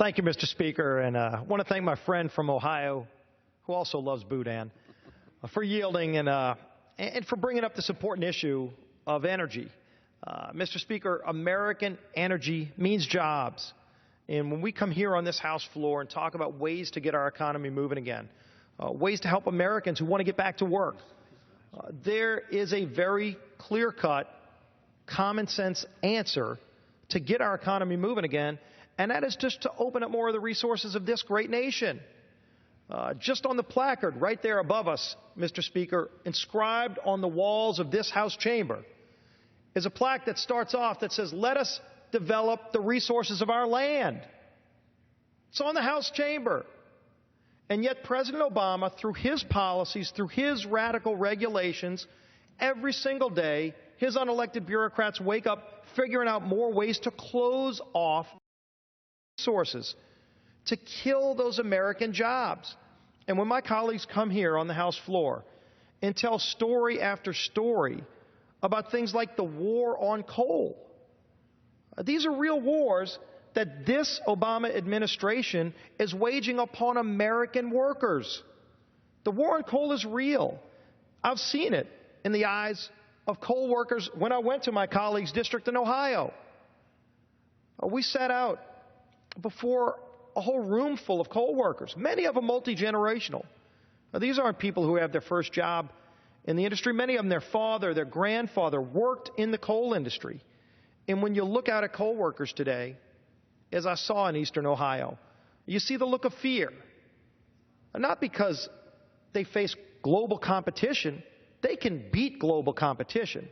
Thank you, Mr. Speaker, and I want to thank my friend from Ohio, who also loves Boudin, for yielding and for bringing up this important issue of energy. Mr. Speaker, American energy means jobs. And when we come here on this House floor and talk about ways to get our economy moving again, ways to help Americans who want to get back to work, there is a very clear-cut, common-sense answer to get our economy moving again, and that is just to open up more of the resources of this great nation. Just on the placard right there above us, Mr. Speaker, inscribed on the walls of this House chamber, is a plaque that starts off that says, "Let us develop the resources of our land." It's on the House chamber. And yet President Obama, through his policies, through his radical regulations, every single day, his unelected bureaucrats wake up figuring out more ways to close off resources, to kill those American jobs. And when my colleagues come here on the House floor and tell story after story about things like the war on coal, these are real wars that this Obama administration is waging upon American workers. The war on coal is real. I've seen it in the eyes of coal workers when I went to my colleague's district in Ohio. We sat out before a whole room full of coal workers, many of them multi-generational. Now, these aren't people who have their first job in the industry. Many of them, their father, their grandfather worked in the coal industry. And when you look out at coal workers today, as I saw in eastern Ohio, you see the look of fear. Not because they face global competition. They can beat global competition.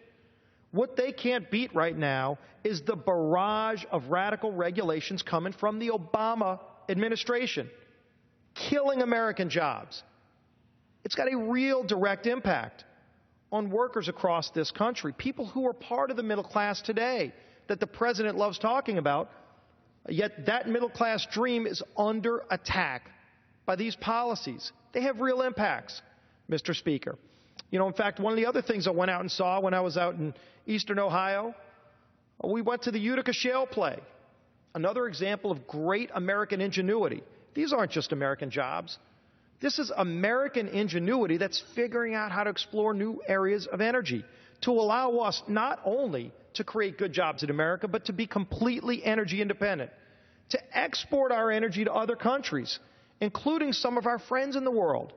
What they can't beat right now is the barrage of radical regulations coming from the Obama administration, killing American jobs. It's got a real direct impact on workers across this country, people who are part of the middle class today that the president loves talking about, yet that middle class dream is under attack by these policies. They have real impacts, Mr. Speaker. In fact, one of the other things I went out and saw when I was out in eastern Ohio, we went to the Utica shale play, another example of great American ingenuity. These aren't just American jobs. This is American ingenuity that's figuring out how to explore new areas of energy to allow us not only to create good jobs in America, but to be completely energy independent, to export our energy to other countries, including some of our friends in the world,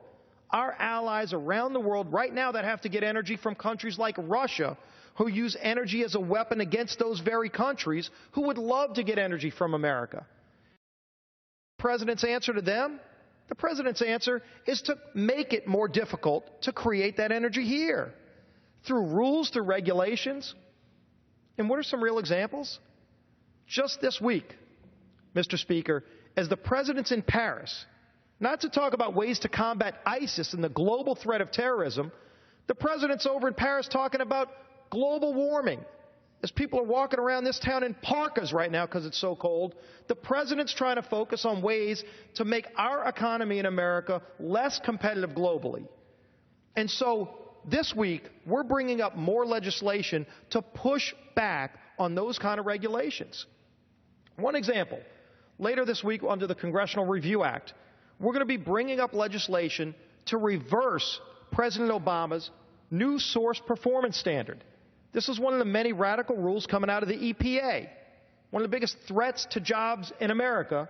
our allies around the world right now that have to get energy from countries like Russia, who use energy as a weapon against those very countries who would love to get energy from America. The president's answer to them? The president's answer is to make it more difficult to create that energy here through rules, through regulations. And what are some real examples? Just this week, Mr. Speaker, as the president's in Paris, not to talk about ways to combat ISIS and the global threat of terrorism, the president's over in Paris talking about global warming. As people are walking around this town in parkas right now because it's so cold, the president's trying to focus on ways to make our economy in America less competitive globally. And so this week, we're bringing up more legislation to push back on those kind of regulations. One example, later this week under the Congressional Review Act, we're going to be bringing up legislation to reverse President Obama's new source performance standard. This is one of the many radical rules coming out of the EPA. One of the biggest threats to jobs in America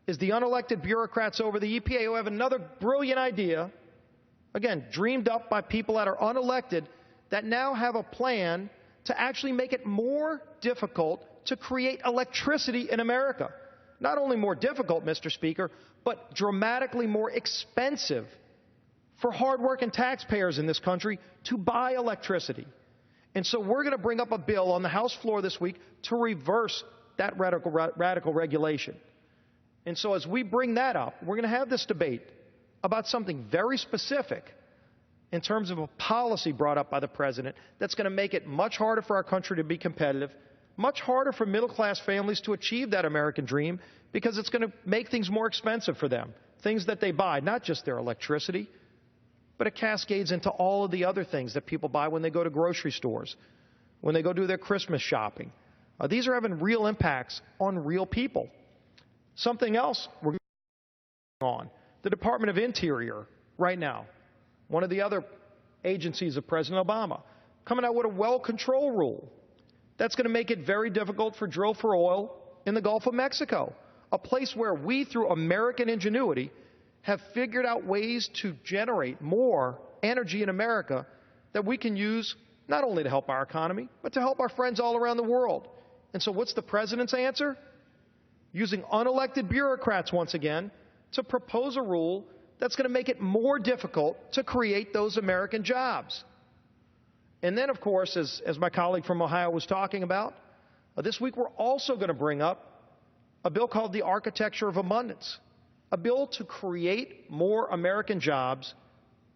is the unelected bureaucrats over the EPA who have another brilliant idea, again, dreamed up by people that are unelected, that now have a plan to actually make it more difficult to create electricity in America. Not only more difficult, Mr. Speaker, but dramatically more expensive for hardworking taxpayers in this country to buy electricity. And so we're going to bring up a bill on the House floor this week to reverse that radical regulation. And so as we bring that up, we're going to have this debate about something very specific in terms of a policy brought up by the president that's going to make it much harder for our country to be competitive, much harder for middle-class families to achieve that American dream, because it's going to make things more expensive for them, things that they buy, not just their electricity, but it cascades into all of the other things that people buy when they go to grocery stores, when they go do their Christmas shopping. These are having real impacts on real people. Something else we're on, the Department of Interior right now, one of the other agencies of President Obama, coming out with a well control rule that's going to make it very difficult for drill for oil in the Gulf of Mexico, a place where we, through American ingenuity, have figured out ways to generate more energy in America that we can use not only to help our economy, but to help our friends all around the world. And so what's the president's answer? Using unelected bureaucrats once again to propose a rule that's going to make it more difficult to create those American jobs. And then, of course, as my colleague from Ohio was talking about, this week we're also going to bring up a bill called the Architecture of Abundance, a bill to create more American jobs,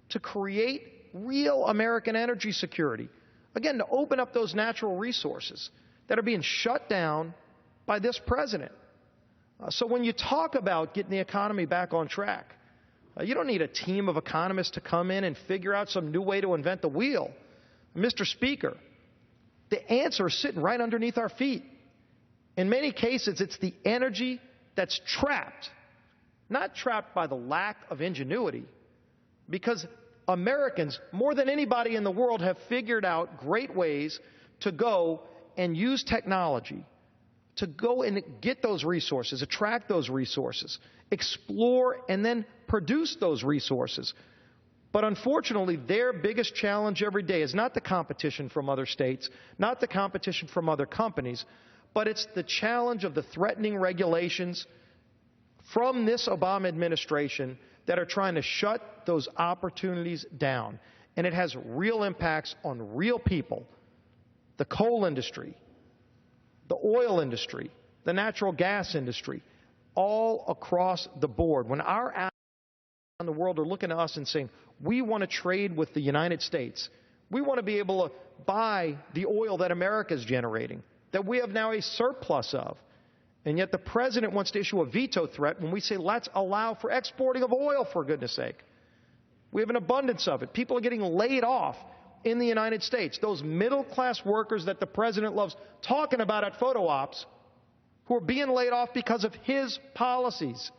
to create real American energy security, again, to open up those natural resources that are being shut down by this president. So when you talk about getting the economy back on track, you don't need a team of economists to come in and figure out some new way to invent the wheel. Mr. Speaker, the answer is sitting right underneath our feet. In many cases, it's the energy that's trapped, not trapped by the lack of ingenuity, because Americans, more than anybody in the world, have figured out great ways to go and use technology, to go and get those resources, attract those resources, explore, and then produce those resources. But unfortunately, their biggest challenge every day is not the competition from other states, not the competition from other companies, but it's the challenge of the threatening regulations from this Obama administration that are trying to shut those opportunities down. And it has real impacts on real people, the coal industry, the oil industry, the natural gas industry, all across the board. When our allies around the world are looking at us and saying, we want to trade with the United States, we want to be able to buy the oil that America is generating, that we have now a surplus of, and yet the president wants to issue a veto threat when we say, let's allow for exporting of oil, for goodness sake. We have an abundance of it. People are getting laid off in the United States. Those middle-class workers that the president loves talking about at photo ops, who are being laid off because of his policies.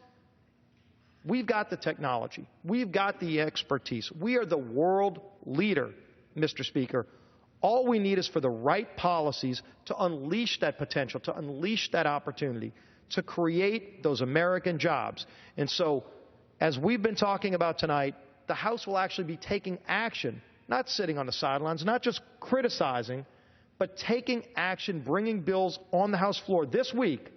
We've got the technology. We've got the expertise. We are the world leader, Mr. Speaker. All we need is for the right policies to unleash that potential, to unleash that opportunity, to create those American jobs. And so, as we've been talking about tonight, the House will actually be taking action, not sitting on the sidelines, not just criticizing, but taking action, bringing bills on the House floor this week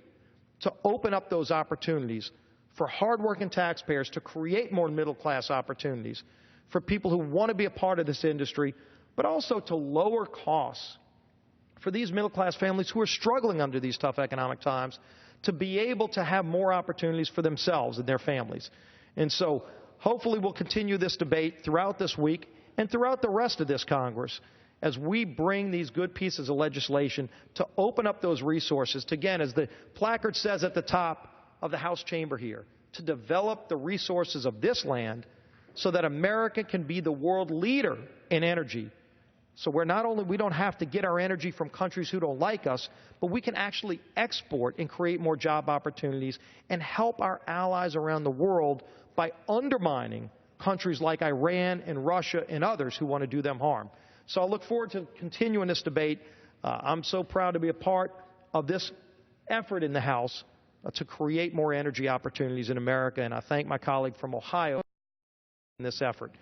to open up those opportunities for hardworking taxpayers, to create more middle-class opportunities for people who want to be a part of this industry, but also to lower costs for these middle-class families who are struggling under these tough economic times, to be able to have more opportunities for themselves and their families. And so hopefully we'll continue this debate throughout this week and throughout the rest of this Congress as we bring these good pieces of legislation to open up those resources, to, again, as the placard says at the top of the House chamber here, to develop the resources of this land so that America can be the world leader in energy. So we're not only, we don't have to get our energy from countries who don't like us, but we can actually export and create more job opportunities and help our allies around the world by undermining countries like Iran and Russia and others who want to do them harm. So I look forward to continuing this debate. I'm so proud to be a part of this effort in the House to create more energy opportunities in America, and I thank my colleague from Ohio in this effort.